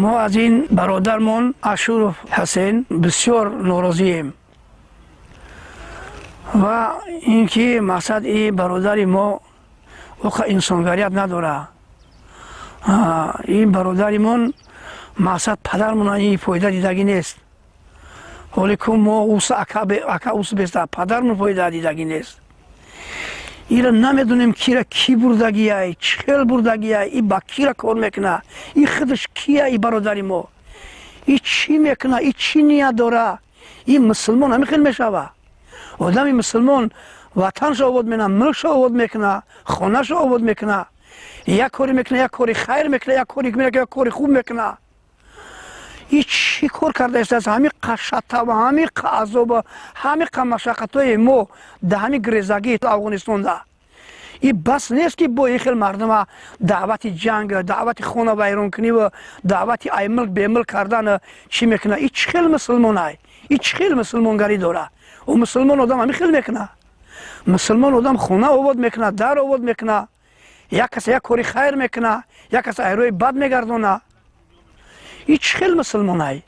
ما از این برادرمون اشور حسین بسیار ناراضییم و اینکه مقصد این برادر ما وقت انسانگریت نداره. این برادرمون مقصد پدرمون این فایده دیدگی نیست، ولی که ما اوس اکا اوس بیسته پدرمون فایده دیدگی نیست. ایرا نمیدونیم کی بردگیه، چخیل بردگیه، این با کی را کار میکنه، این خودش کیه، این برادر ما این چی میکنه، این چی نیت داره. این مسلمان همین خیلی میشوه. آدم مسلمان وطنش آباد میکنه، ملکش آباد میکنه، خانهش آباد میکنه، یک کاری میکنه، یک کاری خیر میکنه، یک کاری خوب میکنه. این چی کار کرده است؟ همین قشت و همین عذاب و همین مشقت های ما در همین گریزگی افغانستان ده. این بس نیست که با این خیلی مردم دعوت جنگ، دعوت خونه ویران کنی و دعوت ای ملک به ملک کردن چی میکنه. این چه خیلی مسلمان های، این چه خیلی مسلمانگری داره. و مسلمان آدم همین خیلی میکنه. مسلمان آدم خونه آباد میکنه، در آباد میکنه، یک کسی یک کاری خیر میکنه، یک کسی ایروی بد میگردونه. این چه خیلی مسلمان های.